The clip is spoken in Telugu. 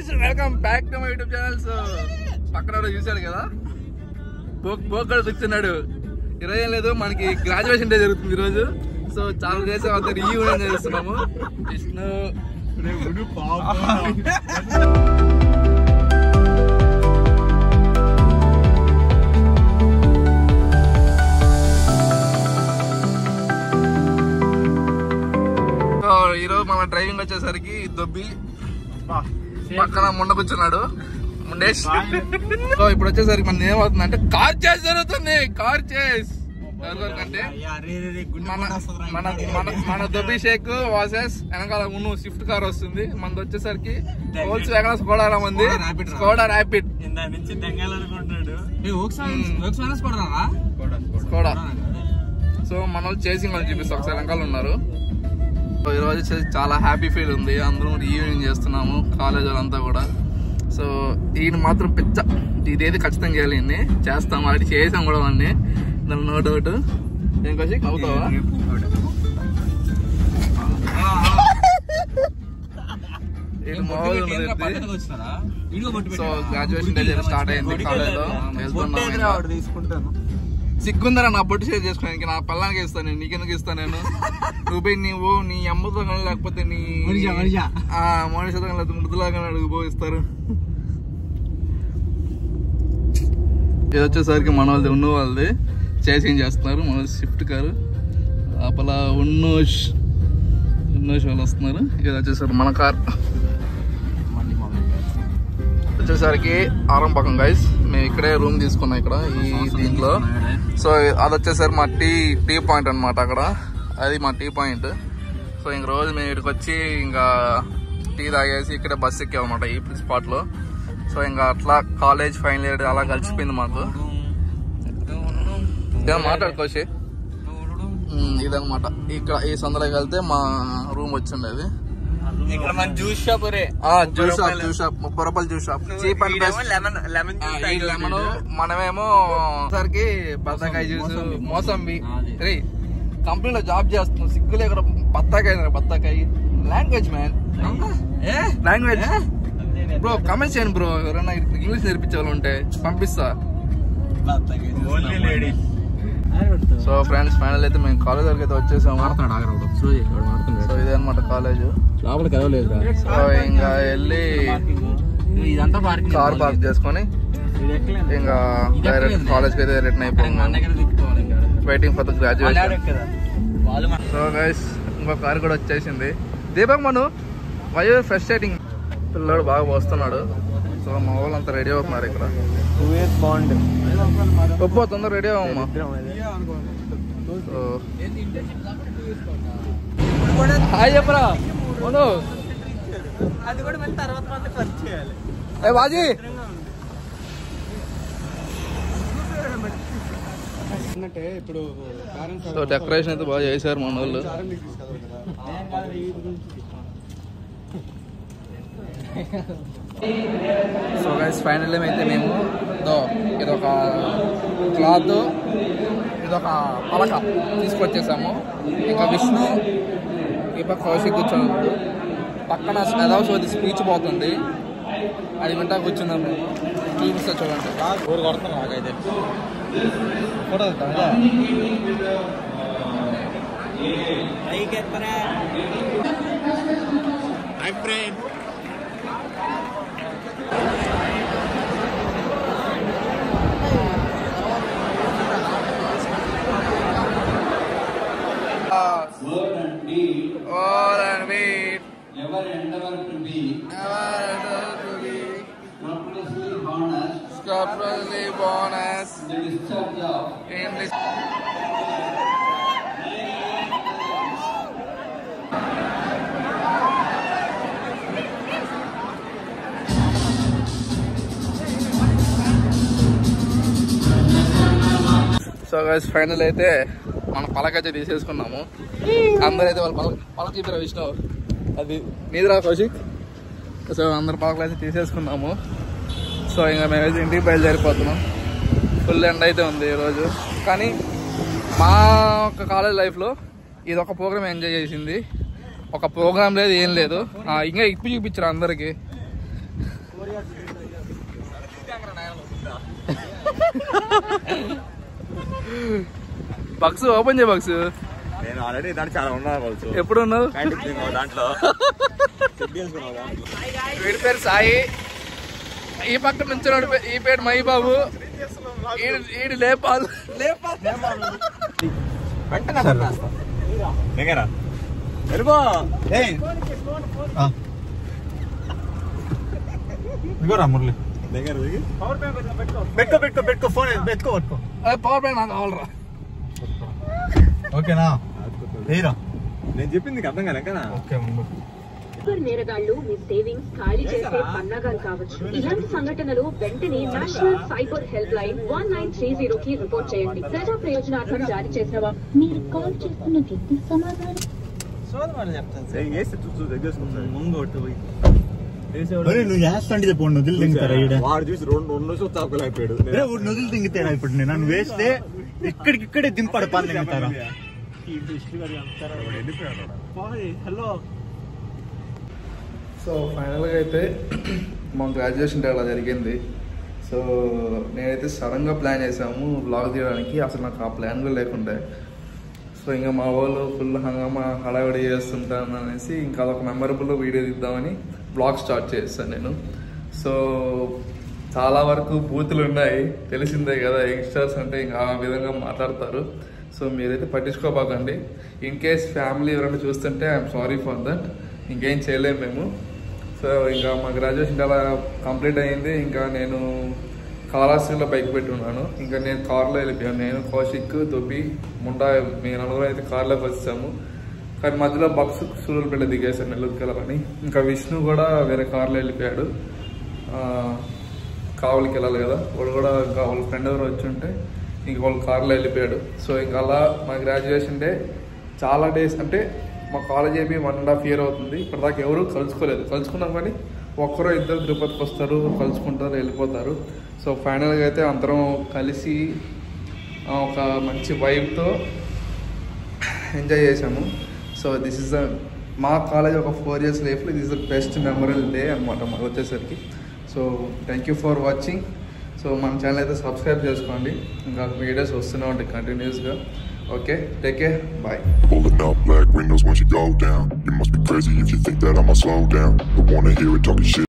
Guys welcome back to my YouTube channel. So పక్కన చూసాడు కదా పోక్కడ కూర్చున్నాడు. ఈరోజు ఏం లేదు, మనకి గ్రాడ్యుయేషన్ డే జరుగుతుంది ఈరోజు. సో చాలా డేస్ అంతా రీయూనియన్ చేస్తున్నాము. విష్ణు ఈరోజు మన డ్రైవింగ్ వచ్చేసరికి దొబ్బి పక్కన ముండ కూర్చున్నాడు ముండేష్. సో ఇప్పుడు వచ్చేసరికి మన ఏమవుతుంది అంటే కార్ చేస్ జరుగుతుంది. కార్ చేస్ అంటే మన దొబ్బి షేక్ వాసెస్ వెనకాల ఉన్న స్విఫ్ట్ కార్ వస్తుంది. మనది వచ్చేసరికి హోల్స్ వేగన స్కోడా మంది స్కోడా ర్యాపిడ్ స్కోడా. సో మన వాళ్ళు చేసింగ్ వాళ్ళు చూపిస్తాం ఒకసారి వెనకాల ఉన్నారు. ఈరోజు వచ్చేసి చాలా హ్యాపీ ఫీల్ ఉంది. అందరం రీయూనియన్ చేస్తున్నాము కాలేజ్ వాళ్ళంతా కూడా. సో ఈయన మాత్రం పెద్ద ఇదేది ఖచ్చితంగా చేయాలి, చేస్తాం అది చేసాం కూడా అన్ని దాని నో డౌట్. ఏం కౌశిక్ అవుతావా? సో గ్రాడ్యుయేషన్ డే స్టార్ట్ అయింది కాలేజ్ లో. తీసుకుంటాను సిగ్గుందరా నా బొట్టు షేర్ చేసుకోవడానికి. నా పల్లానికి ఇస్తాను నేను, నీకెందుకు ఇస్తాను నేను? నువ్వు నీ అమ్మతో కానీ లేకపోతే నీ మనిషితో కానీ లేకపోతే మృదులాగా అడుగుపోయిస్తారు. ఇది వచ్చేసరికి మన వాళ్ళది ఉన్న వాళ్ళది చేసింగ్ చేస్తున్నారు. మన స్విఫ్ట్ కారు లోపల ఉన్నోష్ వాళ్ళు వస్తున్నారు. ఇది వచ్చేసరికి మన కార్ వచ్చేసరికి ఆరంభకం గైస్. మేము ఇక్కడే రూమ్ తీసుకున్నాం ఇక్కడ ఈ దీంట్లో. సో అది వచ్చేసరికి మా టీ పాయింట్ అనమాట. అక్కడ అది మా టీ పాయింట్. సో ఇంక రోజు మేము ఇక్కడికి వచ్చి ఇంకా టీ తాగేసి ఇక్కడే బస్ ఎక్కామన్నమాట ఈ స్పాట్ లో. సో ఇంకా అట్లా కాలేజ్ ఫైనల్ ఇయర్ అలా కలిసిపోయింది మాకు. మాట్లాడుకోవచ్చు ఇదనమాట. ఇక్కడ ఈ సందర్కి వెళ్తే మా రూమ్ వచ్చిండేది. ఇక్కడ మన జ్యూస్ షాప్ జ్యూస్ షాప్ 30 రూపాయలు juice shop cheap and best. Lemon మనమేమో సరికి బత్తాకాయ జ్యూస్ మోసంబి. కంపెనీలో జాబ్ చేస్తున్నాం సిగ్గులే ఇక్కడ బత్తాకాయ language man language bro. Comments చేయండి బ్రో, ఎవరైనా ఇంగ్లీష్ నేర్పించే వాళ్ళు ఉంటే పంపిస్తా. సో ఫ్రెండ్స్ ఫైనల్ అయితే మేము కాలేజ్ వరకు అయితే వచ్చేసాము. సో ఇదే అనమాట కాలేజ్. సో ఇంకా వెళ్ళి కార్ పార్క్ చేసుకొని ఇంకా డైరెక్ట్ కాలేజ్ కి అయితే రిటర్న్ అయిపోయింది. Waiting for the graduation. So guys ఇంకో కార్ కూడా వచ్చేసింది. దీపక్ మను వై ఫ్రెష్ సెట్టింగ్ పిల్లడు బాగా పోస్తున్నాడు. సో మా వాళ్ళంతా రెడీ అవుతున్నారు ఇక్కడ. ఒప్పో తొందర రెడీ అవ్వమ్మా. హాయ్ చెప్పరా బాజీ. సో డెకరేషన్ అయితే బాగా చేశారు మన వాళ్ళు. సో గైస్ ఫైనల్ అయితే మేము ఇదొక క్లాత్ ఇదొక పలక తీసుకొచ్చేసాము. ఇంకా విష్ణు ఇప్ప కౌశిక్ కూర్చున్నాడు పక్కన. ఏదో సోది స్పీచ్ పోతుంది అది వింటా కూర్చున్నాము. చూపిస్తా చూడండి. ఊరు కొడుతున్నాం నాకైతే photo never endeavor to be scrupulously honest in the discharge of so guys final అయితే మన పలకైతే తీసేసుకున్నాము. అందరైతే వాళ్ళ పలక చూపిరా విష్ణు అది నీదిరా కౌశిక్. సో అందరు పలకలు అయితే తీసేసుకున్నాము. సో ఇంకా మేమైతే ఇంటికి బయలుదేరిపోతున్నాం. ఫుల్ ఎండ్ అయితే ఉంది ఈరోజు. కానీ మా ఒక కాలేజ్ లైఫ్లో ఇది ఒక ప్రోగ్రామ్ ఎంజాయ్ చేసింది. ఒక ప్రోగ్రామ్ లేదు ఏం లేదు. ఇంకా ఇప్పి చూపించారు అందరికి. బాక్స్ ఓపెన్ చేయ బాక్స్. నేను ఆల్రెడీ దాంట్లో చాలా ఉన్నా. ఎప్పుడు ఉన్నావు దాంట్లో? వీడి పేరు సాయి, ఈ పక్కన నుంచి ఈ పేరు మహి బాబు, ఈడు లేపాల్. ఇగోరా మురళి పెట్టుకో ఫోన్ పెట్టుకో. పవర్ బ్యాంక్ నాకు కావాలరా. ఓకేనా? నేను చెప్పింది అర్థం కాలేకనా? ఓకే. నేరగాళ్లు మీ సేవింగ్స్ ఖాళీ చేసే పన్నాగాలు కావచ్చు. ఇలాంటి సంఘటనలు వెంటనే నేషనల్ సైబర్ హెల్ప్ లైన్ 1930 కి రిపోర్ట్ చేయండి. ప్రజా ప్రయోజనార్థం జారీ చేసిన మీరు కాల్ చేస్తున్న వ్యక్తి సమాధానం నువ్వు చేస్తాండి నదులు దింగుతారా? వాడు చూసి రెండు చాకులు అయిపోయాడు. నదులు దింగుతాడా ఇప్పుడు? నేను నన్ను వేస్తే ఇక్కడికిక్కడే దింపాడు. పాలు దింగుతారా? హలో. సో ఫైనల్గా అయితే మా గ్రాడ్యుయేషన్ డే అలా జరిగింది. సో నేనైతే సడన్గా ప్లాన్ చేసాము వ్లాగ్ తీయడానికి. అసలు నాకు ఆ ప్లాన్ కూడా లేకుండే. సో ఇంకా మా వాళ్ళు ఫుల్ హంగామా హడావిడి చేస్తుంటాను అనేసి ఇంకా అదొక మెమరబుల్ వీడియో తీద్దామని బ్లాగ్ స్టార్ట్ చేస్తాను నేను. సో చాలా వరకు బూతులు ఉన్నాయి, తెలిసిందే కదా, యంగ్స్టర్స్ అంటే ఇంకా ఆ విధంగా మాట్లాడతారు. సో మీరైతే పట్టించుకోబాకండి. ఇన్ కేస్ ఫ్యామిలీ ఎవరైనా చూస్తుంటే ఐఎమ్ సారీ ఫర్ దట్. ఇంకేం చేయలేము మేము. సో ఇంకా మా గ్రాడ్యుయేషన్ అలా కంప్లీట్ అయ్యింది. ఇంకా నేను కాళహస్తిలో బైక్ పెట్టి ఉన్నాను. ఇంకా నేను కార్లో వెళ్ళిపోయాను. నేను, కౌశిక్, దుబ్బి, ముండా, మీ నలుగురు అయితే కార్లోకి వచ్చాము. కానీ మధ్యలో బక్స్ సూళ్ళూరుపేట దిగేశాను నెల్లూరుకి వెళ్ళాలని. ఇంకా విష్ణు కూడా వేరే కార్లో వెళ్ళిపోయాడు, కావలికి వెళ్ళాలి కదా. వాడు కూడా ఇంకా వాళ్ళ ఫ్రెండ్ ఎవరు వచ్చి ఉంటే ఇంక వాళ్ళ కార్లో వెళ్ళిపోయాడు. సో ఇంకా అలా మా గ్రాడ్యుయేషన్ డే చాలా డేస్, అంటే మా కాలేజ్ అయిపోయి 1.5 year అవుతుంది. ఇప్పటిదాకా ఎవరు కలుసుకోలేదు. కలుసుకున్నాం కానీ ఒక్కరో ఇద్దరు తిరుపతికి వస్తారు, కలుసుకుంటారు, వెళ్ళిపోతారు. సో ఫైనల్గా అయితే అందరం కలిసి ఒక మంచి వైబ్తో ఎంజాయ్ చేసాము. సో దిస్ ఇస్ మా కాలేజ్ ఒక 4 years లైఫ్లో this is the best memorable day అనమాట మాకు వచ్చేసరికి. So thank you for watching. So మన ఛానల్ అయితే సబ్స్క్రైబ్ చేసుకోండి. ఇంకా వీడియోస్ వస్తూనే ఉంటాయి కంటిన్యూస్గా. Okay, take care, bye. Pulling up black windows once you go down. You must be crazy if you think that I'ma slow down. Don't wanna hear it talking shit.